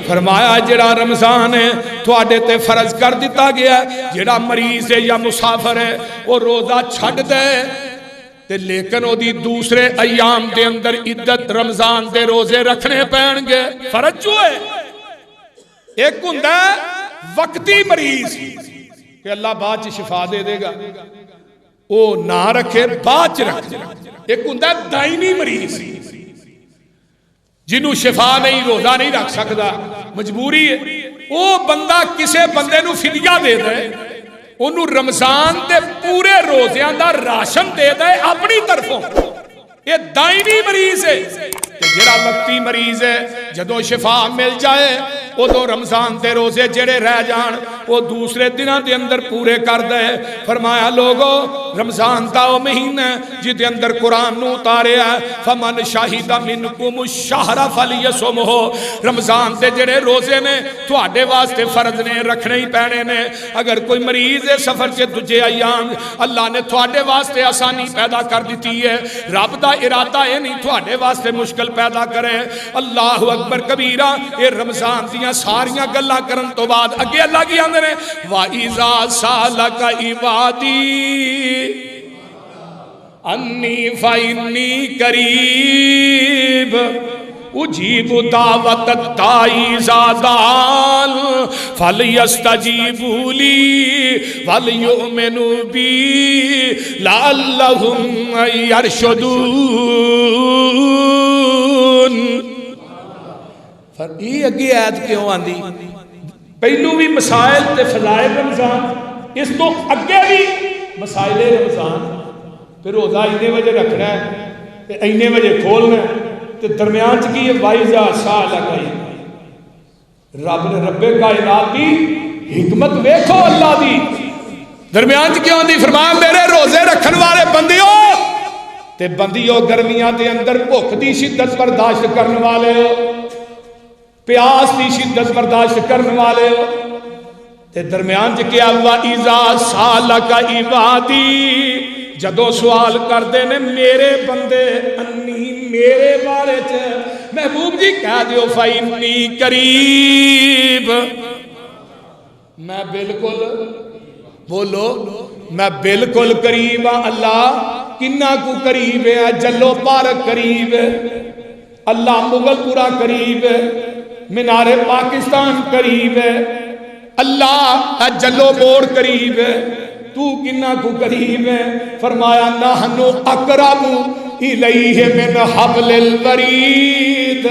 فرمایا جڑا رمضان ہے تواڈے تے فرض کر دیتا گیا ہے، جڑا مریض ہے یا مسافر ہے وہ روزہ چھڈ دے تے لیکن او دی دوسرے ایام دے اندر عدت رمضان دے روزے رکھنے پین گے۔ فرض جو ہے ایک ہوندا ہے وقتی مریض کہ اللہ بعد چ شفا دے دے گا، او نہ رکھے بعد چ رکھ۔ ایک ہوندا ہے دائمی مریض جنہوں شفا نہیں، روزہ نہیں رکھ سکتا، مجبوری ہے، وہ بندہ کسے بندے نو فدیہ دے دے، انہوں رمضان دے پورے روزیاں دا راشن دے دے اپنی طرفوں۔ یہ دائمی مریض ہے کہ جڑا وقتی مریض ہے جدوں شفا مل جائے ادو رمضان دے روزے جڑے رہ جان وہ دوسرے دنوں دے اندر پورے کر دے۔ فرمایا لوگو رمضان دا وہ مہینہ جدے اندر قرآن نو اتارے ہے فمن شاہد منکم الشہر فلیصمہ، رمضان دے جڑے روزے نے تواڈے واسطے فرض نے، رکھنے ہی پینے نے۔ اگر کوئی مریض ہے سفر کے دجے ایام اللہ نے تواڈے واسطے آسانی پیدا کر دیتی ہے، رب دا ارادہ ہے نہیں تواڈے واسطے مشکل پیدا کرے۔ اللہ اکبر کبیرہ۔ یہ رمضان دیاں ساریاں گلاں کرن تو بعد اگے اللہ کی آندے نے وَإِذَا سَأَلَكَ عِبَادِي انی فإنی قریب اجیب دعوت الداعی اذا دعان فلیستجیبوا لی ولیؤمنوا بی لعلہم یرشدون۔ یہ اگے آیت کیوں آندی؟ پہلو بھی مسائل تے فضائل رمضان، اس تو اگے بھی مسائل رمضان۔ پھر روزہ اینے وجہ رکھنا ہے، اینے وجہ کھولنا ہے، تے درمیان چکی ہے وائزہ سالہ گئی۔ رب کائنات دی حکمت ویکھو اللہ دی، درمیان چکی ہوندی فرمایا میرے روزے رکھن والے بندیو تے بندیو گرمیاں دے اندر بھوک دی شدت برداشت کرنے والے ہو، پیاس دی شدت برداشت کرنے والے ہو، تے درمیان چکیا وَإِذَا سَأَلَكَ عِبَادِي جدو سوال کردے نے میرے بندے انی میرے بارے چ محبوب جی کہہ دیو فإنی قریب، میں بالکل بولو میں بالکل قریب ہاں۔ اللہ کنہ کو قریب ہے؟ جلو پارک قریب ہے، اللہ مغل پورا قریب ہے، مینار پاکستان قریب ہے، اللہ جلو بور قریب ہے، تو کنہ کو قریب ہے؟ فرمایا نحنو اقرب الیہ من حبل الورید،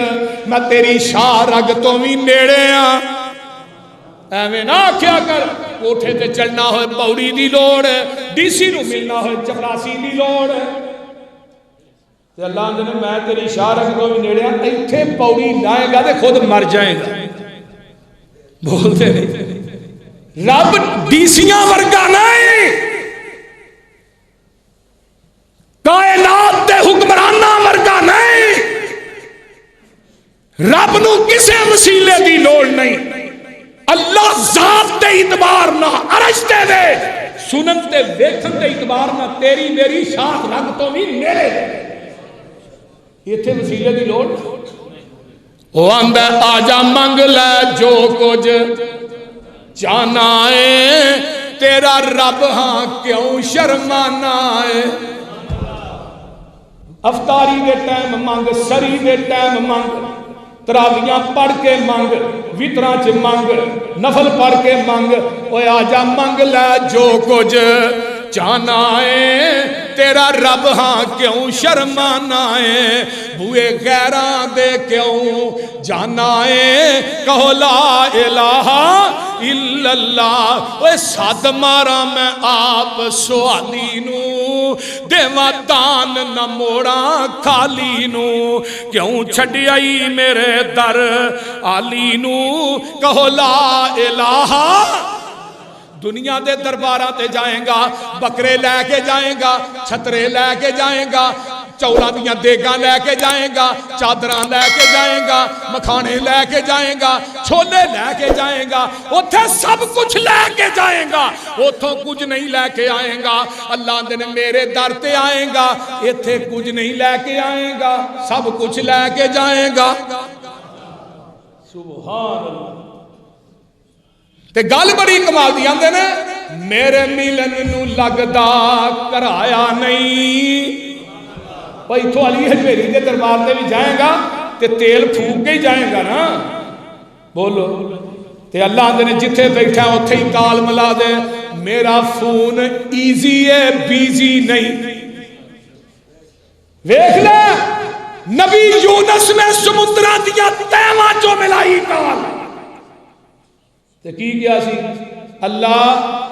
میں تیری شاہ رگ تو بھی نیڑے ہاں۔ ایویں نہ کیا کر کوٹھے تے چڑھنا ہوئے پوڑی دی لوڑ ہے، ڈی سی نو ملنا ہوئے چپراسی دی لوڑ ہے، تے اللہ نے میں تیری شاہ رگ تو بھی نیڑے ہاں، ایتھے پوڑی لائے گا تے خود مر جائے گا۔ بولتے نہیں رب ڈیسیاں ورگا نہیں، کائنات دے حکمرانہ ورگا نہیں، رب نو کسے وسیلے دی لوڑ نہیں۔ اللہ ذات دے اعتبار نہ، عرش تے دے سنن تے ویکھن دے اعتبار نہ تیری میری شاخ رگ تو بھی میرے ایتھے وسیلے دی لوڑ۔ وہ آندا آجا منگ لے جو کچھ جانا ہے، تیرا رب ہاں کیوں شرمانا ہے۔ افطاری دے ٹائم مانگ، سری دے ٹائم مانگ، تراویاں پڑھ کے مانگ، وطراں چ مانگ، نفل پڑھ کے مانگ، اوے آجا منگ لے جو کچھ جانا ہے، تیرا رب ہاں کیوں شرمانا ہے۔ بوئے غیران دے کیوں جانا ہے، کہو لا الہ الا اللہ۔ اوے ساتھ مارا میں آپ سوالی نو، دیواں دان نہ موڑا کھالی نو، کیوں چھڑی آئی میرے در آلی نو، کہو لا الہ۔ دنیا دے درباراں تے جائیں گا، بکرے لے کے جائیں گا، چھترے لے کے جائیں گا، چولاں دیاں دیگاں لے کے جائیں گا، چادراں لے کے جائیں گا، مکھانے لے کے جائیں گا، چھولے لے کے جائیں گا، اتھے سب کچھ لے کے جائیں گا، اتھوں کچھ نہیں لے کے آئیں گا۔ اللہ دے میرے در تے آئیں گا، اتھے کچھ نہیں لے کے آئیں گا، سب کچھ لے کے جائیں گا۔ سبحان اللہ تے گل بڑی کمال دی آندے نے میرے ملن نو لگدا کرایا نہیں بھائی تو علی حجویری دے دربار تے بھی جائے گا تے تیل پھونک کے ہی جائے گا نا بولو تے اللہ آندے نے جتھے بیٹھا اتھے ہی کال ملا دے میرا فون ایزی ہے بیزی نہیں ویکھ لے نبی یونس نے سمندران دیا تیواں جو ملائی کال تے کی کیا سی اللہ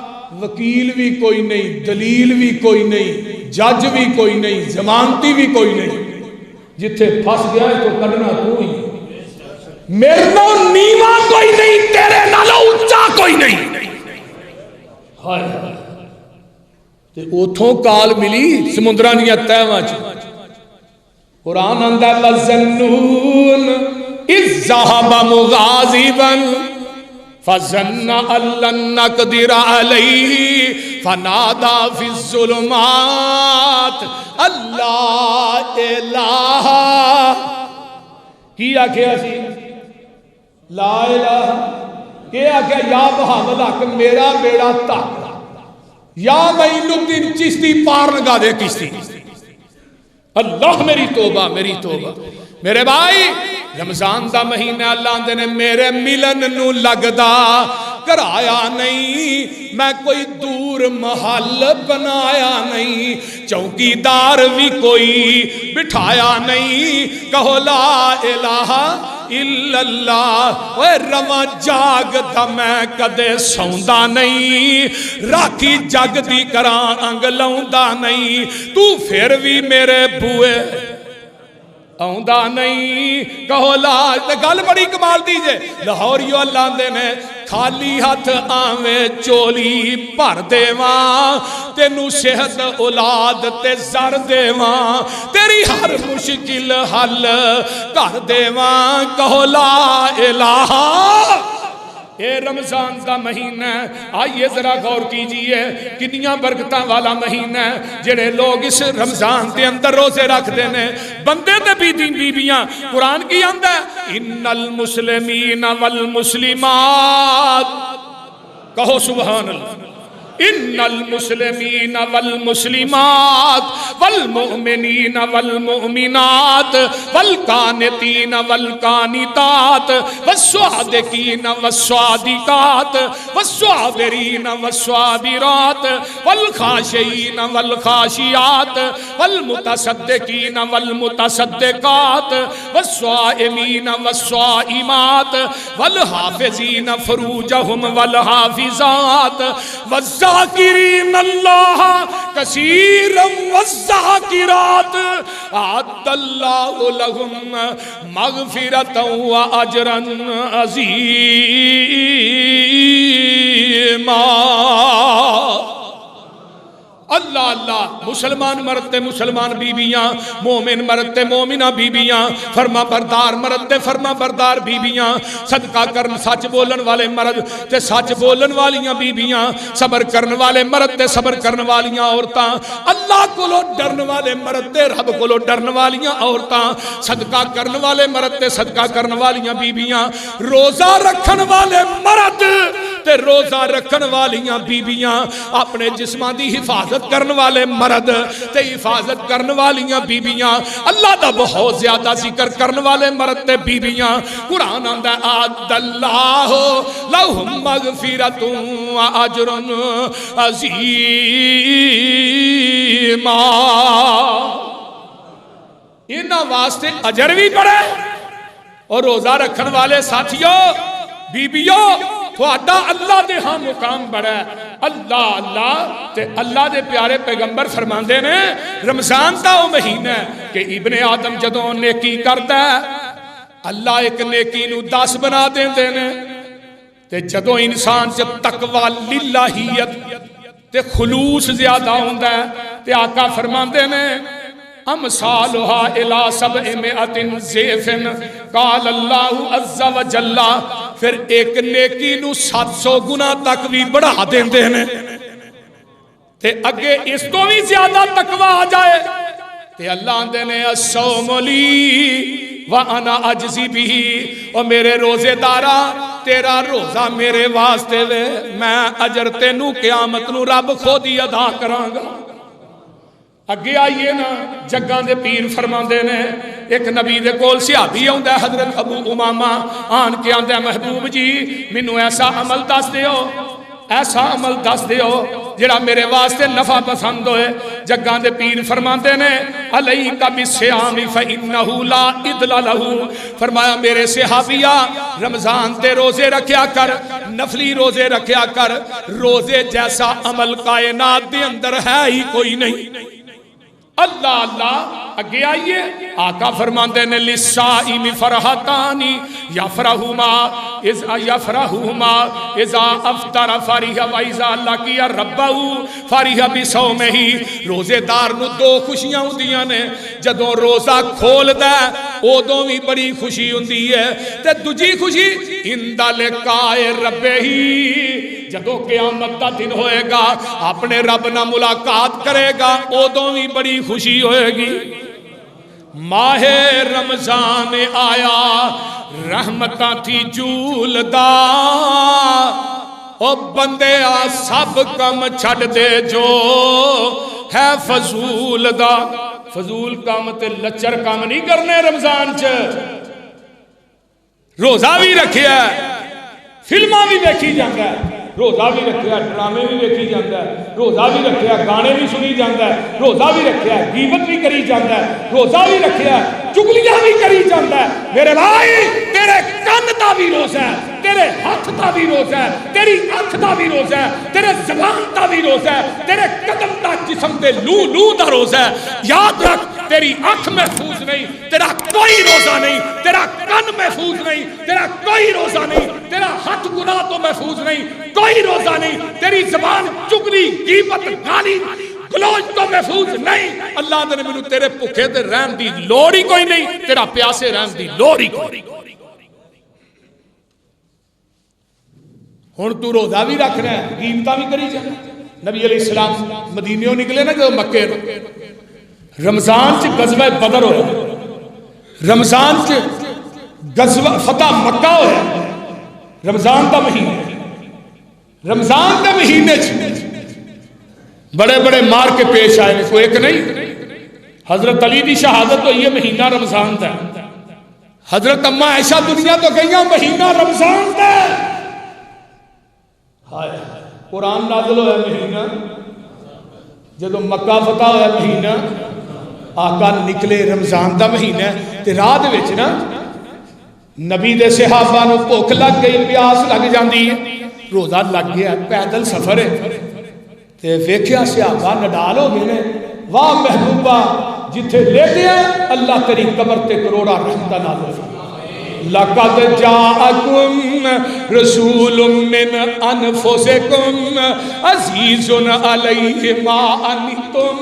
وکیل بھی کوئی نہیں دلیل بھی کوئی نہیں جج بھی کوئی نہیں ضمانتی بھی کوئی نہیں جتھے پھنس گیا ہے تو کڈنا تو ہی میرے نال نیواں کوئی نہیں تیرے نالوں اونچا کوئی نہیں ہائے تے اوتھوں کال ملی سمندراں دیاں تہواں چ قرآن آندا وَظَنُّونَ اِذْ ذَهَبَ مُغَاضِبًا فَظَنَّ أَن لَّن نَّقْدِرَ عَلَيْهِ فَنَادَىٰ فِي الظُّلُمَاتِ اللہ الہ کی آکھیا سی لا الہ کہ آکھیا یا بہاو الحق میرا بیڑا تک یا معین الدین چشتی پار لگا دے کشتی اللہ میری توبہ میرے بھائی رمضان دا مہینہ اللہ اندے نے میرے ملن نو لگدا کرایا نہیں میں کوئی دور محل بنایا نہیں چوکی دار بھی کوئی بٹھایا نہیں کہو لا الہ الا اللہ اے رواں جاگدا میں کدے سوندا نہیں راکھی جگ دی کراں انگ لاوندا نہیں تو پھر بھی میرے بوئے آؤندا نہیں کہو لا گل بڑی کمال دیجئے لاہوریو اللہ دے نے خالی ہاتھ آویں چولی بھر دیواں تینوں صحت اولاد تے زر دیواں تیری ہر مشکل حل کر دیواں کہو لا الہ اے رمضان دا مہینہ آئیے ذرا غور کیجئے کتنیاں برکتاں والا مہینہ جڑے لوگ اس رمضان دے اندر روزے رکھ دینے بندے دے بھی دین بیبیاں قرآن کی اندر ان المسلمین والمسلمات کہو سبحان اللہ ان المسلمین والمسلمات والمؤمنین والمؤمنات والقانتین والقانتات والصادقین والصادقات والصابرین والصابرات والخاشعین والخاشعات والمتصدقین والمتصدقات والصائمین والصائمات والحافظین فروجہم والحافظات والذاکرین اللہ کثیرا والذاکرات اعد اللہ لہم مغفرتا و اجرا عظیما اللہ اللہ مسلمان مرتے مسلمان بیبیاں مومن مرتے مومنہ بیبیاں فرما بردار مرتے فرما بردار بیبیاں صدقہ کرن سچ بولن والے مرد تے سچ بولن والیاں بیبیاں صبر کرن والے مرد تے صبر کرن والیاں عورتاں اللہ کولو ڈرن والے مرد تے رب کولو ڈرن والیاں عورتاں صدقہ کرن والے مرد تے صدقہ کرن والیاں بیبیاں روزہ رکھن والے مرد تے روزہ رکھن والیاں بیبیاں اپنے جسمان دی حفاظت کرن والے مرد تے حفاظت کرن والیاں بیبیاں اللہ دا بہت زیادہ ذکر کرن والے مرد تے بیبیاں قرآن آندہ اعد اللہ لہم مغفرت و اجر عظیما انہاں واسطے اجر بھی پڑے اور روزہ رکھن والے ساتھیوں بیبیوں تھوڑا اللہ دے ہاں مقام بڑا ہے اللہ اللہ تے اللہ دے پیارے پیغمبر فرماندے نے رمضان دا وہ مہینہ ہے کہ ابن آدم جدوں نیکی کرتا ہے اللہ ایک نیکی نو 10 بنا دیندے نے تے جدوں انسان جب تقوی للہیت تے خلوص زیادہ ہوندا ہے تے آقا فرماندے نے امثالها الى 700 ضعف قال اللہ عز و جل پھر ایک نیکی نو 700 گنا تک بھی بڑھا دیندے نے تے اگے اس تو بھی زیادہ تقوی آ جائے تے اللہ دے نے الصوم لی وَأَنَا أَجْزِي بِهِ، اور میرے روزے دارا تیرا روزہ میرے واسطے وے، میں اجر تینوں قیامت نو رب خود ہی ادا کراں گا۔ اگے آئیے نا، جگاں دے پیر فرماندے نے، ایک نبی دے کول صحابی آندا ہے حضرت ابو امامہ، آن کے آندا ہے محبوب جی مینوں ایسا عمل دس دیو، ایسا عمل دس دیو جڑا میرے واسطے نفع پسند ہوئے۔ جگاں دے پیر فرماندے نے علیک بالصیام فإنہ لا عدل لہ، فرمایا میرے صحابیہ رمضان تے روزے رکھیا کر، نفلی روزے رکھیا کر، روزے جیسا عمل کائنات دے اندر ہے ہی کوئی نہیں۔ اللہ اللہ اگے آئیے، آقا فرماندے نے للصائم فرحتانی یفرحہما اذا افطر فرح واذا لقی ربہ فرح بصومہ۔ روزے دار نو دو خوشیاں ہوندیاں نے، جدوں روزہ کھولدا ہے اودوں بھی بڑی خوشی ہوندی ہے، تے دوجی خوشی عند لقاء ربہ، جدوں قیامت دا دن ہوئے گا اپنے رب نہ ملاقات کرے گا اودوں بھی بڑی خوشی ہوئے گی۔ ماہ رمضان آیا رحمتاں تھی جولدا، او بندے آ سب کم چھڑ دے جو ہے فضول دا۔ فضول کام تے لچر کام نہیں کرنے رمضان چ، روزہ بھی رکھیا ہے، فلماں بھی دیکھی جاتا ہے، روزہ بھی رکھیا، ڈرامے بھی دیکھی جاتا ہے، روزہ بھی رکھیا، گانے بھی سنی جاتا ہے، روزہ بھی رکھیا، غیبت بھی کری جاتا ہے، روزہ بھی رکھیا، چگلیاں بھی کری جاتا ہے۔ میرے بھائی تیرے کن دا بھی روزہ ہے، تیرے ہاتھ دا بھی روزہ ہے، تیری اکھ دا بھی روزہ ہے، تیرے زبان دا بھی روزہ ہے، تیرے قدم دا جسم دے لو دا روزہ ہے۔ یاد رکھ تیری اکھ محفوظ نہیں، تیرا کوئی روزہ نہیں، تیرا کن محفوظ نہیں، تیرا کوئی روزہ نہیں، تیرا ہاتھ گناہ تو محفوظ نہیں، کوئی روزہ نہیں، تیری زبان چگلی غیبت گالی گلوچ تو محفوظ نہیں۔ اللہ نے مینوں تیرے بھوکے تے رہن دی لوڑ ہی کوئی نہیں، تیرا پیاسے رہن دی لوڑ ہی کوئی نہیں۔ ہن تو روزہ بھی رکھ رہا ہے، غیبتاں بھی کری جانا۔ نبی علیہ السلام مدینیوں نکلے نا جو مکے رمضان چ غزوہ بدر ہویا، رمضان چ غزوہ فتح مکہ ہویا، رمضان دا مہینے، رمضان دا مہینے بڑے بڑے مار کے پیش آئے، کوئی ایک نہیں۔ حضرت علی دی شہادت تو یہ مہینہ رمضان دا، حضرت اماں عائشہ دنیا تو گئیاں مہینہ رمضان دا۔ قرآن نازل ہویا مہینہ، جدو مکہ فتح ہویا مہینہ، آقا نکلے رمضان دا مہینہ، تے راہ دے وچ نا نبی دے صحابہ نو بھوک لگ گئی، پیاس لگ جاندی ہے، روزہ لگ گیا، پیدل سفر ہے، تے ویکھیا صحابہ نڈال ہو گئے نے، واہ محبوبہ جتھے لیٹے ہیں اللہ تیری قبر تے کروڑا رحمتہ نازل فرمائے۔ لَقَدْ جَاءَكُمْ رَسُولٌ مِّنْ أَنفُسِكُمْ عَزِيزٌ عَلَيْهِ مَا عَنِتُّمْ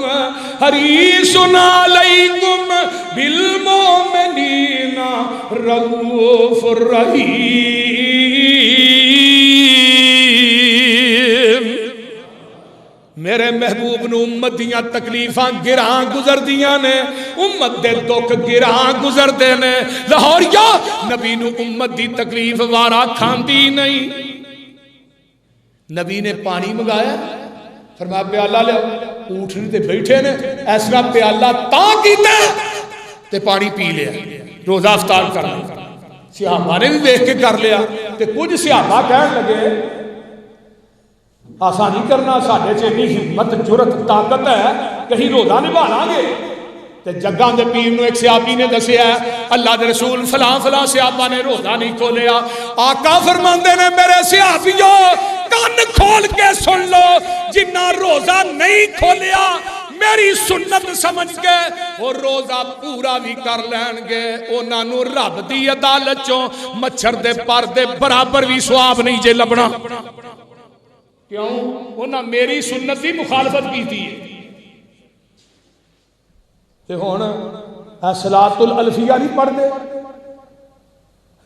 حَرِيصٌ عَلَيْكُمْ بِالْمُؤْمِنِينَ رَءُوفٌ رَحِيمٌ۔ میرے محبوب نو امت دیاں تکلیفاں گراں گزر دیاں نے، امت دے دکھ گراں گزر دے نے۔ لاہوریا نبی نو امت دی تکلیف وارا کھاندی نہیں۔ نبی نے پانی منگایا، فرمایا پیالہ لے، اونٹنی تے بیٹھے نے، اس طرح پیالہ تاں کیتا تے پانی پی لیا، روزہ افطار کر لیا۔ صحابہ نے بھی دیکھ کے کر لیا، تے کچھ صحابہ کہنے لگے آسانی کرنا، ساڑھے چھے نہیں ہمت جرت طاقت ہے، کہیں روزہ نبھانا گے۔ تے جگاں دے پیر نو ایک صحابی نے دسیا ہے اللہ دے رسول فلاں فلاں صحابہ نے روزہ نہیں کھولیا۔ آقا فرماندے نے میرے صحابیوں کان کھول کے سن لو، جنہ روزہ نہیں کھولیا میری سنت سمجھ کے وہ روزہ پورا بھی کر لین گے، انہاں نو رب دی عدالت چوں مچھر دے پر دے برابر بھی ثواب نہیں جے لبنا۔ کیوں؟ انہاں میری سنت دی مخالفت کی تھی۔ تے ہون صلاۃ الالفیہ نہیں پڑھ دے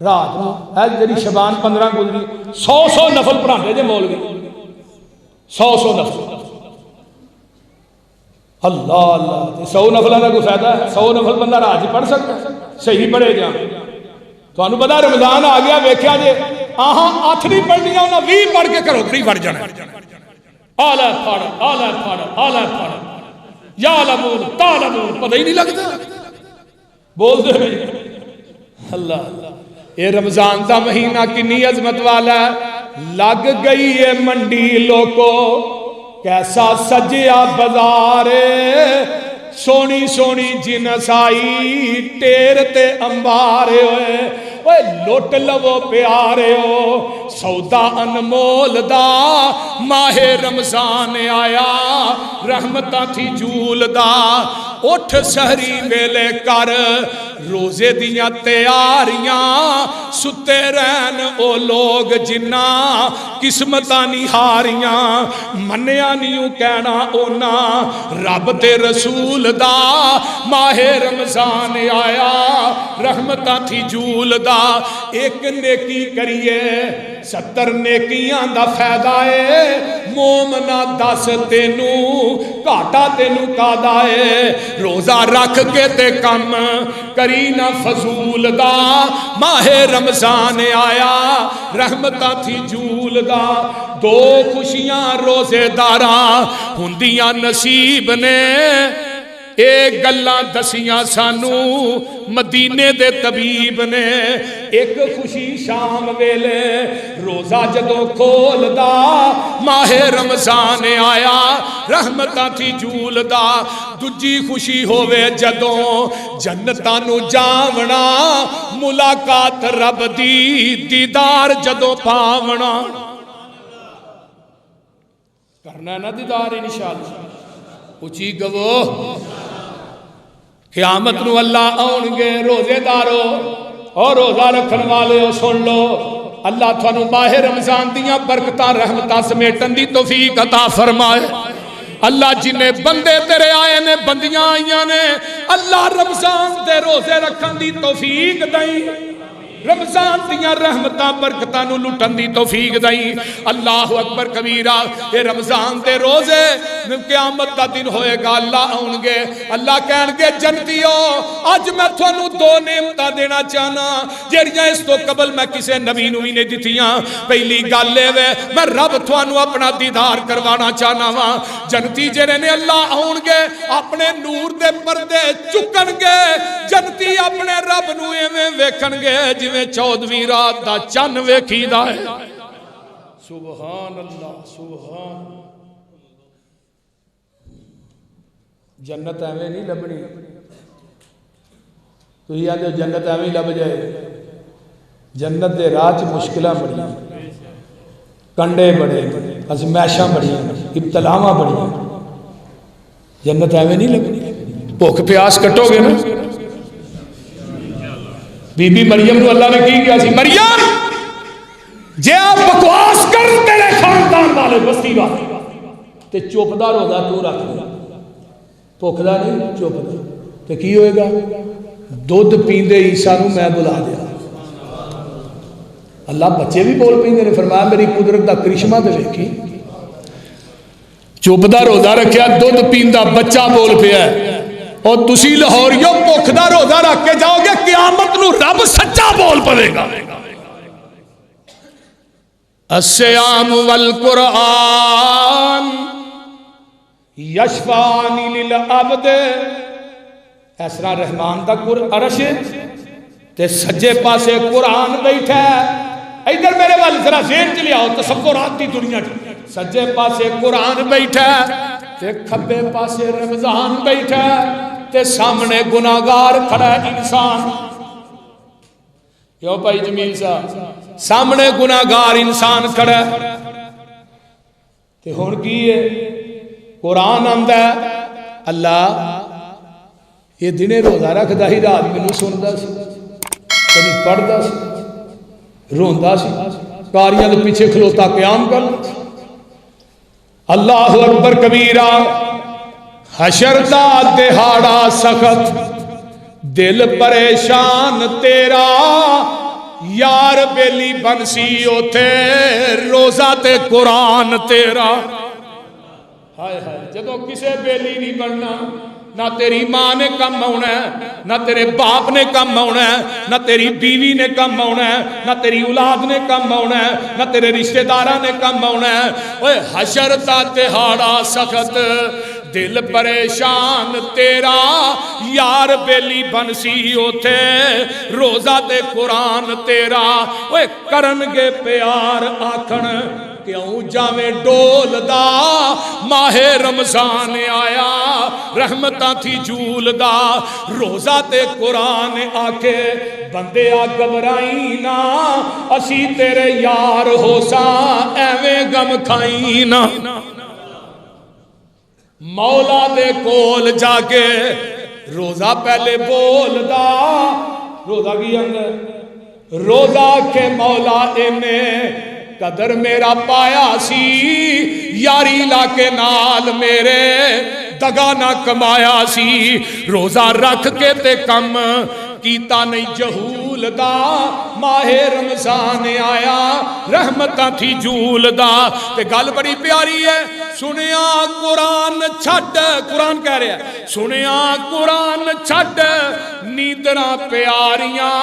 رات نو، ہے جڑی شبان 15 گزری 100 نفل پڑھاندے جے مولوی، 100 نفل۔ اللہ اللہ 100 نفل کا کوئی فائدہ ہے؟ 100 نفل بندہ رات پڑھ سکتا ہے؟ صحیح پڑھے جا تمہیں پتا رمضان آ گیا ویکھیا جے آہاں 8 نہیں پڑھنیاں انہاں 20 پڑھ کے کرو تری پڑھ جانا آلہ پڑھ آلہ پڑھ آلہ پڑھ یا لمون تالمون پتہ ہی نہیں لگتا بول دے اللہ یہ رمضان دا مہینہ کنی عظمت والا ہے لگ گئی ہے منڈی لوکو کیسا سجیا بازار سونی سونی جنس آئی ٹیر تے امبارے ہوئے اوے لوٹ لو پیارے ہو سودا انمول دا ماہ رمضان آیا رحمتہ تھی جول دا اٹھ سہری ویلے کر روزے دیاں تیاریاں ستے رہن او لوگ جنہ قسمتاں نہاریاں منیا نیوں کہنا اونا رب تے رسول دا ماہ رمضان آیا رحمتاں تھی جول دا ایک نیکی کریے 70 نیکیاں دا فائدہ ہے مومنہ 10 تینوں کاٹا تینوں کادا ہے روزہ رکھ کے تے کم کری نہ فضول دا ماہ رمضان آیا رحمتہ تھی جول دا 2 خوشیاں روزے دارا ہندیاں نصیب نے ایک گلاں دسیاں سانو مدینے دے طبیب نے ایک خوشی شام ویلے روزہ جدوں کھول دا ماہ رمضان آیا رحمتاں تھی جول دا دجی خوشی ہووے جدوں جنتاں نو جاونا ملاقات رب دی دیدار جدوں پاونا کرنا ہے نا دیدار انشاءاللہ اچھی گو قیامت نو اللہ آن گے روزے دارو اور روزہ رکھن والے ہو سن لو اللہ تھانو ماہ رمضان دیاں برکتاں رحمتاں سمیٹن دی توفیق عطا فرمائے اللہ جنہیں بندے تیرے آئے نے بندیاں آئیاں نے اللہ رمضان دے روزے رکھن دی توفیق دائیں رمضان دیاں رحمتاں برکتاں نو لٹن دی توفیق دائیں اللہ اکبر کبیرہ اے رمضان دے روزے قیامت دا دن ہوئے گا اللہ آؤں گے اللہ کہن گے جنتیو آج میں تھانو 2 نعمتاں دینا چاہنا جیڑیاں اس تو قبل میں کسے نبی نوی نے دیتیاں پہلی گل لے وے میں رب تھانو اپنا دیدار کروانا چاہنا وا جنتی جیڑے نے اللہ آؤں گے اپنے نور دے پردے چکن گے جنتی اپنے رب نو ایویں ویکھن گے جویں 14ویں رات دا چن ویکھی دا ہے سبحان اللہ سبحان جنت ایویں نہیں لبنی تو یہ آدھے جنت ایویں لب جائے جنت دے راہ مشکلہ بڑی کنڈے بڑے ازمائشاں بڑی ابتلاواں بڑی جنت ایویں نہیں لبنی بھوک پیاس کٹو گے نا بی بی مریم نو اللہ نے کی گیا سی مریم جے آپ بکواس کر تیرے خاندان والے بستی والے تے چوپدار ہوگا تو رکھ لیا پوکھدا نہیں چوپدا تے کی ہوئے گا دودھ پیندے عیسیٰ نو میں بلا دیا اللہ بچے بھی بول پیندے نے فرمایا میری قدرت دا کرشمہ دے دیکھی چوپدا روزہ رکھیا دودھ پیندہ بچہ بول پیا ہے اور تسی لاہوریوں پوکھدا روزہ رکھ کے جاؤ گے قیامت نو رب سچا بول پڑے گا الصیام والقرآن یشفانی للعبد ایسرا رحمان دا عرش تے سجے پاسے قرآن بیٹھا ہے ادھر میرے والے ذرا ذہن چلے آؤ تصورات دی دنیا سجے پاسے قرآن بیٹھا ہے تے کھبے پاسے رمضان بیٹھا ہے تے سامنے گناہگار کھڑا ہے انسان کیوں بھائی جمیل صاحب سامنے گناہگار انسان کھڑا ہے تے ہن کی ہے قرآن آندا ہے اللہ یہ دنے روزہ رکھدا ہی رات مینوں سندا سی کبھی پڑھدا سی روندا سی کاریاں دے پیچھے کھلوتا قیام کردا اللہ اکبر کبیرہ حشر دا دہاڑا سخت دل پریشان تیرا یار بیلی بنسی اوتھے روزہ تے قرآن تیرا ہائے ہائے جدو کسے بیلی نہیں بننا نہ تیری ماں نے کم آنا ہے، نہ تیرے باپ نے کم آنا ہے، نہ تیری بیوی نے کم آنا ہے، نہ تیری اولاد نے کم آنا ہے، نہ تیرے رشتہ داراں نے کم آنا ہے۔ اوے حشر دا تہاڑا سخت، دل پریشان تیرا، یار بیلی بن سی اوتھے، روزہ تے قرآن تیرا۔ اوے کرنگے پیار آکھن کیوں جاویں ڈول دا، ماہ رمضان آیا رحمتاں تھی جھول دا، روزہ تے قرآن آکے بندے آ گھبرائی نا، اسی تیرے یار ہو سا ایویں غم کھائی نا۔ مولا دے کول جا کے روزہ پہلے بول دا، روزہ کی اندر روزہ کے مولا انے قدر میرا پایا سی، یاری لا کے نال میرے دگا نہ کمایا سی، روزہ رکھ کے تے کم کیتا نہیں جہول دا، ماہ رمضان آیا رحمتاں تھی جھول دا۔ تے گل بڑی پیاری ہے، سنیا قرآن چھٹ، قرآن کہہ رہا ہے سنیا قرآن چھٹ، نیندراں پیاریاں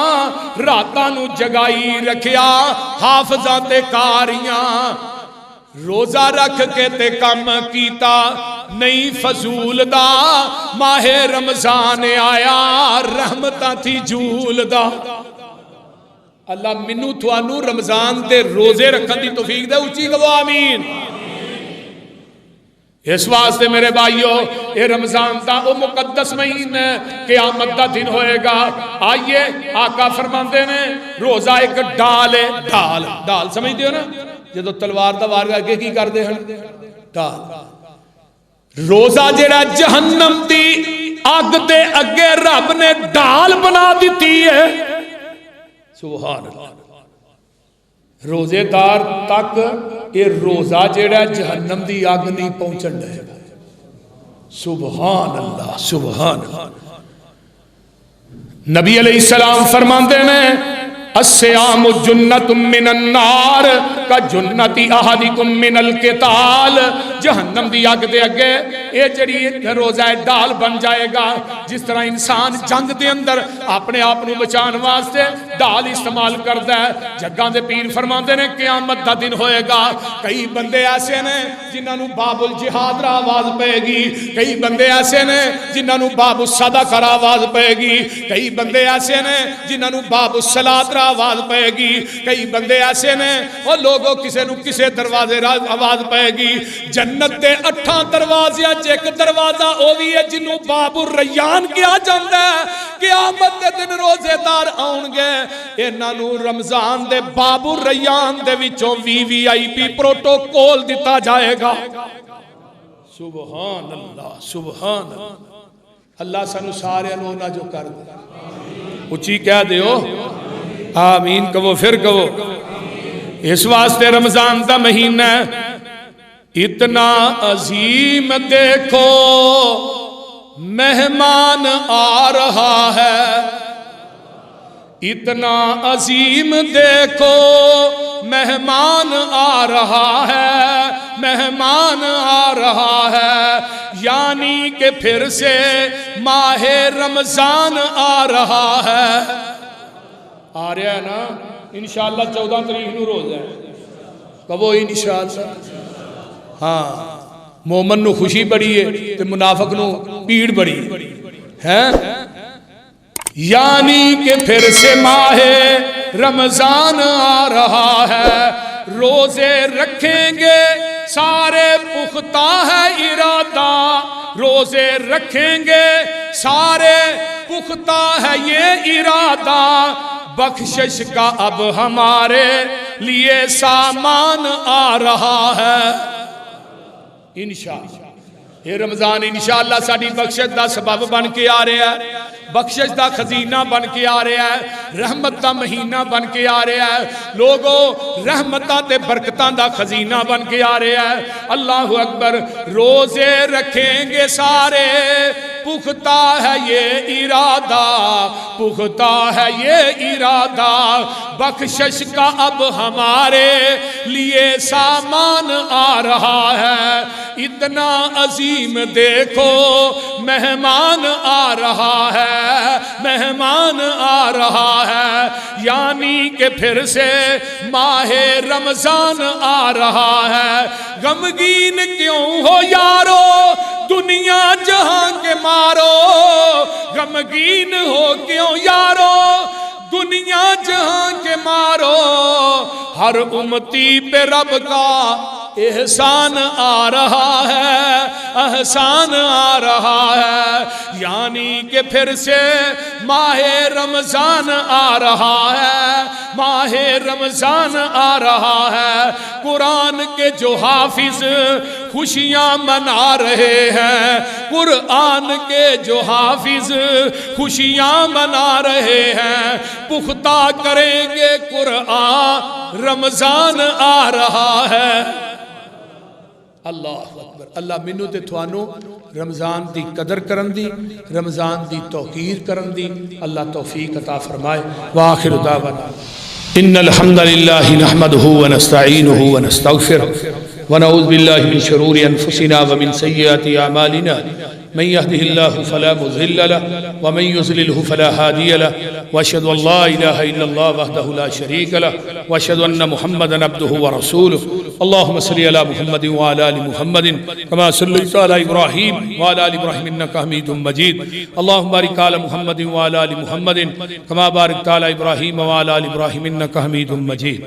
راتاں نو جگائی رکھیا، حافظاں تے کاریاں، روزہ رکھ کے تے کم کیتا نہیں فضول دا، ماہ رمضان آیا رحمتاں تھی جھول دا۔ اللہ منو تھوانو رمضان دے روزے رکھن دی توفیق دے، اچھی گو آمین۔ اس واسطے میرے بھائیو، یہ رمضان دا او مقدس مہینہ قیامت دا دن ہوئے گا۔ آئیے آقا فرماندے نے روزہ ایک ڈال ہے، ڈال سمجھتے ہو نا، جدو تلوار دا وار اگے کی کر دے ہن ڈال، روزہ جڑا جہنم دی اگ دے اگے رب نے ڈال بنا دیتی ہے، سبحان اللہ۔ روزے دار تک یہ روزہ جڑا جہنم دی آگ نہیں پہنچن دے گا، سبحان اللہ سبحان اللہ۔ نبی علیہ السلام فرماندے نے الصیام جنت من النار کا جنتی احدکم من القتال، جہنم دی آگ دے اگے یہ جڑی روزہ ڈال بن جائے گا، جس طرح انسان جنگ دے اندر اپنے آپ نو بچان واسطے ڈال استعمال کرتا ہے۔ جگاں دے پیر فرماندے نے قیامت دا دن ہوئے گا، کئی بندے ایسے نے جنہاں نو باب الجہاد را آواز پائے گی، کئی بندے ایسے نے جنہاں نو باب الصدقہ را آواز پائے گی، کئی بندے ایسے نے جنہاں نو باب الصلاۃ را آواز پائے گی، کئی بندے ایسے نے اور لوگوں کسے نو کسے دروازے را آواز پائے گی۔ جنت دے 8 دروازے ایک دروازہ او بھی ہے جنوں باب الریان کیا جاندا ہے۔ قیامت دے دن روزے دار آؤن گے، انہاں نو رمضان دے باب الریان دے وچوں VIP پروٹوکول دتا جائے گا۔ سبحان اللہ سبحان اللہ۔ اللہ سانو سارے نو جو کر دے، اچھی کہہ دیو آمین کہو، پھر کہو۔ اس واسطے رمضان دا مہینہ اتنا عظیم دیکھو مہمان آ رہا ہے، اتنا عظیم دیکھو مہمان آ رہا ہے، مہمان آ رہا ہے، یعنی کہ پھر سے ماہ رمضان آ رہا ہے۔ آ رہا ہے نا انشاءاللہ 14 تاریخ نو روزہ ہے، کہو انشاءاللہ۔ ہاں مومن نو خوشی بڑی ہے تے منافق نو پیڑ بڑی ہے، یعنی کہ پھر سے ماہ رمضان آ رہا ہے، روزے رکھیں گے سارے پختہ ہے ارادہ، روزے رکھیں گے سارے پختہ ہے یہ ارادہ، بخشش کا اب ہمارے لیے سامان آ رہا ہے انشاءاللہ۔ یہ رمضان انشاءاللہ ساڑی بخشش دا سبب بن کے آ رہا ہے، بخشش دا خزینہ بن کے آ رہا ہے، رحمت دا مہینہ بن کے آ رہا ہے، لوگوں رحمتہ تے برکتاں دا خزینہ بن کے آ رہا ہے۔ اللہ اکبر۔ روزے رکھیں گے سارے پختہ ہے یہ ارادہ، پختہ ہے یہ ارادہ، بخشش کا اب ہمارے لیے سامان آ رہا ہے، اتنا عظیم دیکھو مہمان آ رہا ہے، مہمان آ رہا ہے، یعنی کہ پھر سے ماہ رمضان آ رہا ہے۔ غمگین کیوں ہو یارو دنیا جہاں کے مارو، غمگین ہو کیوں یارو دنیا جہاں کے مارو، ہر امتی پہ رب کا احسان آ رہا ہے، احسان آ رہا ہے، یعنی کہ پھر سے ماہ رمضان آ رہا ہے، ماہ رمضان آ رہا ہے۔ قرآن کے جو حافظ خوشیاں منا رہے ہیں، قرآن کے جو حافظ خوشیاں منا رہے ہیں، پختہ کریں گے قرآن، رمضان آ رہا ہے۔ اللہ اکبر۔ اللہ مینوں تے تھانوں رمضان دی قدر کرن دی، رمضان دی توقیر کرن دی اللہ توفیق عطا فرمائے۔ وآخر دعوانا ان الحمد للہ نحمده ونستعینه ونستغفره ونعوذ باللہ من شرور انفسنا ومن سیئات اعمالنا، من يهده الله فلا مضل له ومن يضلله فلا هادي له، واشهد ان لا اله الا الله وحده لا شريك له، واشهد ان محمدا عبده ورسوله۔ اللهم صل على محمد وعلى ال محمد كما صليت على ابراهيم وعلى ال ابراهيم انك حميد مجيد۔ اللهم بارك على محمد وعلى ال محمد كما باركت على ابراهيم وعلى ال ابراهيم انك حميد مجيد۔